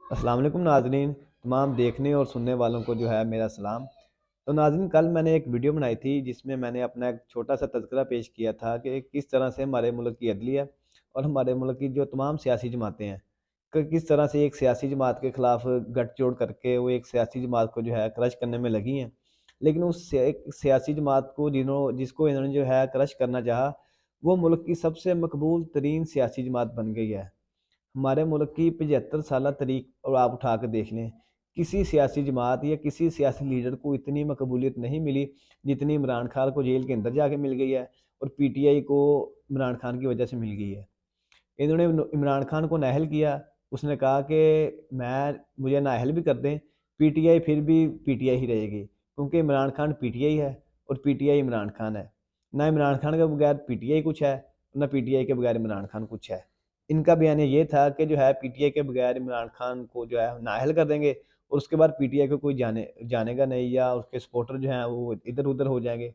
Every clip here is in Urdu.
السلام علیکم ناظرین، تمام دیکھنے اور سننے والوں کو جو ہے میرا سلام۔ تو ناظرین، کل میں نے ایک ویڈیو بنائی تھی جس میں نے اپنا ایک چھوٹا سا تذکرہ پیش کیا تھا کہ کس طرح سے ہمارے ملک کی عدلیہ اور ہمارے ملک کی جو تمام سیاسی جماعتیں ہیں کہ کس طرح سے ایک سیاسی جماعت کے خلاف گٹھ جوڑ کر کے وہ ایک سیاسی جماعت کو جو ہے کرش کرنے میں لگی ہیں، لیکن اس ایک سیاسی جماعت کو جس کو انہوں نے جو ہے کرش کرنا چاہا، وہ ملک کی سب سے مقبول ترین سیاسی جماعت بن گئی ہے۔ ہمارے ملک کی 75 سالہ تاریخ اور آپ اٹھا کے دیکھ لیں، کسی سیاسی جماعت یا کسی سیاسی لیڈر کو اتنی مقبولیت نہیں ملی جتنی عمران خان کو جیل کے اندر جا کے مل گئی ہے، اور پی ٹی آئی کو عمران خان کی وجہ سے مل گئی ہے۔ انہوں نے عمران خان کو نااہل کیا، اس نے کہا کہ مجھے نااہل بھی کر دیں، پی ٹی آئی پھر بھی پی ٹی آئی ہی رہے گی، کیونکہ Imran Khan P T I ہے اور P T I Imran Khan ہے۔ نہ عمران خان کے بغیر پی ٹی آئی کچھ ہے، نہ پی ٹی آئی کے بغیر عمران خان کچھ ہے۔ ان کا بیان یہ تھا کہ جو ہے پی ٹی آئی کے بغیر عمران خان کو جو ہے نااہل کر دیں گے، اور اس کے بعد پی ٹی آئی کو کوئی جانے گا نہیں، یا اس کے سپورٹر جو ہیں وہ ادھر ادھر ہو جائیں گے۔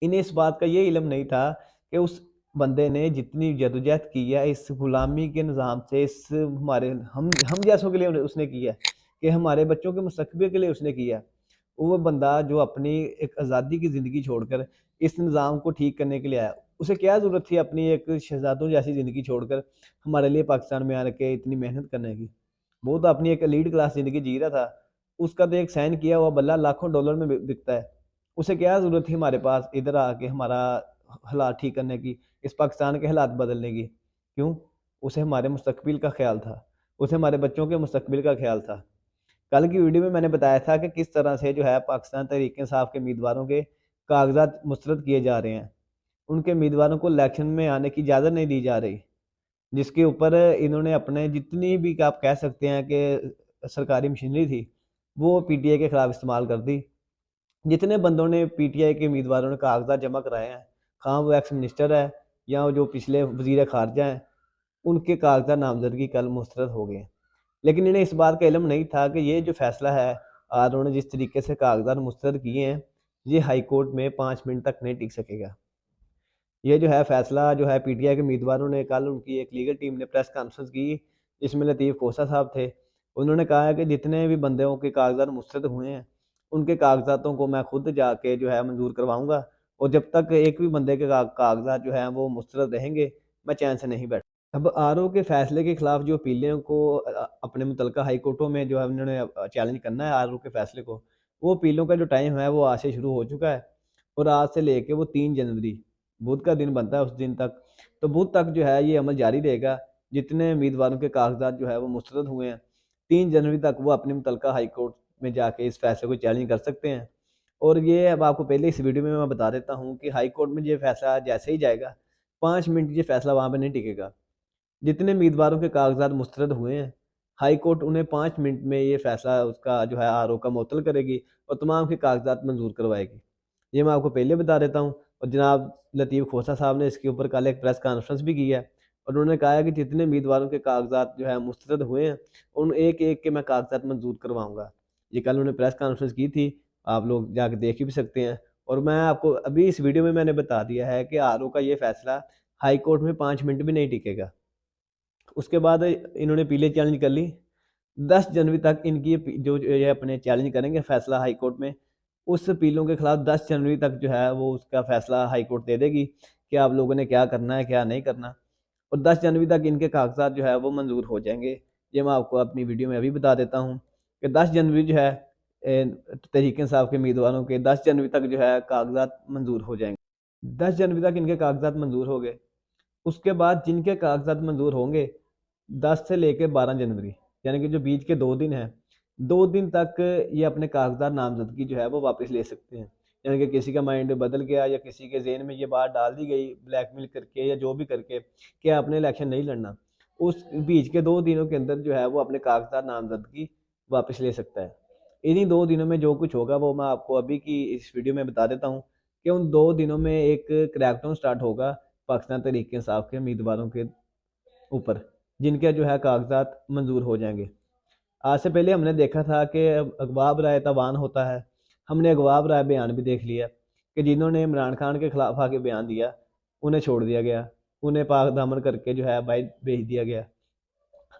انہیں اس بات کا یہ علم نہیں تھا کہ اس بندے نے جتنی جدوجہد کی ہے اس غلامی کے نظام سے، اس ہمارے ہم جیسوں کے لیے اس نے کی ہے، کہ ہمارے بچوں کے مستقبل کے لیے اس نے کیا ہے۔ وہ بندہ جو اپنی ایک آزادی کی زندگی چھوڑ کر اس نظام کو ٹھیک کرنے کے لیے آیا، اسے کیا ضرورت تھی اپنی ایک شہزادوں جیسی زندگی چھوڑ کر ہمارے لیے پاکستان میں آ کے اتنی محنت کرنے کی؟ وہ تو اپنی ایک لیڈ کلاس زندگی جی رہا تھا، اس کا تو ایک سائن کیا ہوا بلہ لاکھوں ڈالر میں بکتا ہے۔ اسے کیا ضرورت تھی ہمارے پاس ادھر آ کے ہمارا حالات ٹھیک کرنے کی، اس پاکستان کے حالات بدلنے کی؟ کیوں؟ اسے ہمارے مستقبل کا خیال تھا، اسے ہمارے بچوں کے مستقبل کا خیال تھا۔ کل کی ویڈیو میں نے بتایا تھا کہ کس طرح سے جو ہے پاکستان تحریک انصاف کے امیدواروں کے کاغذات مسترد کیے جا رہے ہیں، ان کے امیدواروں کو الیکشن میں آنے کی اجازت نہیں دی جا رہی، جس کے اوپر انہوں نے اپنے جتنی بھی آپ کہہ سکتے ہیں کہ سرکاری مشینری تھی وہ پی ٹی آئی کے خلاف استعمال کر دی۔ جتنے بندوں نے پی ٹی آئی کے امیدواروں نے کاغذات جمع کرائے ہیں، خواہ وہ ایکس منسٹر ہے یا جو پچھلے وزیر خارجہ ہیں، ان کے کاغذات نامزدگی کل مسترد ہو گئے ہیں۔ لیکن انہیں اس بات کا علم نہیں تھا کہ یہ جو فیصلہ ہے آر او نے جس طریقے سے کاغذات مسترد کیے ہیں، یہ ہائی کورٹ میں 5 منٹ تک نہیں ٹک سکے گا۔ یہ جو ہے فیصلہ جو ہے پی ٹی آئی کے امیدواروں نے کل ان کی ایک لیگل ٹیم نے پریس کانفرنس کی، جس میں لطیف کھوسہ صاحب تھے۔ انہوں نے کہا ہے کہ جتنے بھی بندوں کے کاغذات مسترد ہوئے ہیں ان کے کاغذاتوں کو میں خود جا کے جو ہے منظور کرواؤں گا، اور جب تک ایک بھی بندے کے کاغذات جو ہیں وہ مسترد رہیں گے میں چین سے نہیں بیٹھوں۔ اب آر او کے فیصلے کے خلاف جو اپیلیں کو اپنے متعلقہ ہائی کورٹوں میں جو ہے انہوں نے چیلنج کرنا ہے آر او کے فیصلے کو، وہ اپیلوں کا جو ٹائم ہے وہ آج سے شروع ہو چکا ہے، اور آج سے لے کے وہ 3 جنوری بدھ کا دن بنتا ہے اس دن تک، تو بدھ تک جو ہے یہ عمل جاری رہے گا۔ جتنے امیدواروں کے کاغذات جو ہے وہ مسترد ہوئے ہیں، 3 جنوری تک وہ اپنی متعلقہ ہائی کورٹ میں جا کے اس فیصلے کو چیلنج کر سکتے ہیں۔ اور یہ اب آپ کو پہلے اس ویڈیو میں بتا دیتا ہوں کہ ہائی کورٹ میں یہ فیصلہ جیسے ہی جائے گا، 5 منٹ یہ فیصلہ وہاں پہ نہیں ٹکے گا۔ جتنے امیدواروں کے کاغذات مسترد ہوئے ہیں، ہائی کورٹ انہیں 5 منٹ میں یہ فیصلہ اس کا جو ہے آر او کا معطل کرے گی اور تمام کے کاغذات منظور کروائے گی۔ یہ میں آپ کو پہلے بتا دیتا ہوں، اور جناب لطیف کھوسہ صاحب نے اس کے اوپر کل ایک پریس کانفرنس بھی کی ہے، اور انہوں نے کہا ہے کہ جتنے امیدواروں کے کاغذات جو ہے مسترد ہوئے ہیں ان ایک ایک کے میں کاغذات منظور کرواؤں گا۔ یہ کل انہوں نے پریس کانفرنس کی تھی، آپ لوگ جا کے دیکھ بھی سکتے ہیں، اور میں آپ کو ابھی اس ویڈیو میں نے بتا دیا ہے کہ آر او کا یہ فیصلہ ہائی کورٹ میں 5 منٹ بھی نہیں ٹکے گا۔ اس کے بعد انہوں نے اپیلیں چیلنج کر لی، 10 جنوری تک ان کی جو یہ اپنے چیلنج کریں گے فیصلہ ہائی کورٹ میں، اس اپیلوں کے خلاف 10 جنوری تک جو ہے وہ اس کا فیصلہ ہائی کورٹ دے دے گی کہ آپ لوگوں نے کیا کرنا ہے کیا نہیں کرنا، اور 10 جنوری تک ان کے کاغذات جو ہے وہ منظور ہو جائیں گے۔ یہ میں آپ کو اپنی ویڈیو میں ابھی بتا دیتا ہوں کہ 10 جنوری جو ہے تحریک انصاف کے امیدواروں کے 10 جنوری تک جو ہے کاغذات منظور ہو جائیں گے۔ 10 جنوری تک ان کے کاغذات منظور ہو گئے، اس کے بعد جن کے کاغذات منظور ہوں گے 10 سے لے کے 12 جنوری، یعنی کہ جو بیچ کے 2 دن ہیں، 2 دن تک یہ اپنے کاغذات نامزدگی جو ہے وہ واپس لے سکتے ہیں۔ یعنی کہ کسی کا مائنڈ بدل گیا یا کسی کے ذہن میں یہ بات ڈال دی گئی بلیک میل کر کے یا جو بھی کر کے کہ آپ نے الیکشن نہیں لڑنا، اس بیچ کے 2 دنوں کے اندر جو ہے وہ اپنے کاغذات نامزدگی واپس لے سکتا ہے۔ انہی 2 دنوں میں جو کچھ ہوگا وہ میں آپ کو ابھی کی اس ویڈیو میں بتا دیتا ہوں کہ ان 2 دنوں میں ایک کریک ڈاؤن سٹارٹ ہوگا پاکستان تحریک انصاف کے امیدواروں کے اوپر، جن کے جو ہے کاغذات منظور ہو جائیں گے۔ آج سے پہلے ہم نے دیکھا تھا کہ اغوا برائے تاوان ہوتا ہے، ہم نے اغوا برائے بیان بھی دیکھ لیا کہ جنہوں نے عمران خان کے خلاف آ کے بیان دیا انہیں چھوڑ دیا گیا، انہیں پاک دامن کر کے جو ہے باہر بھیج دیا گیا۔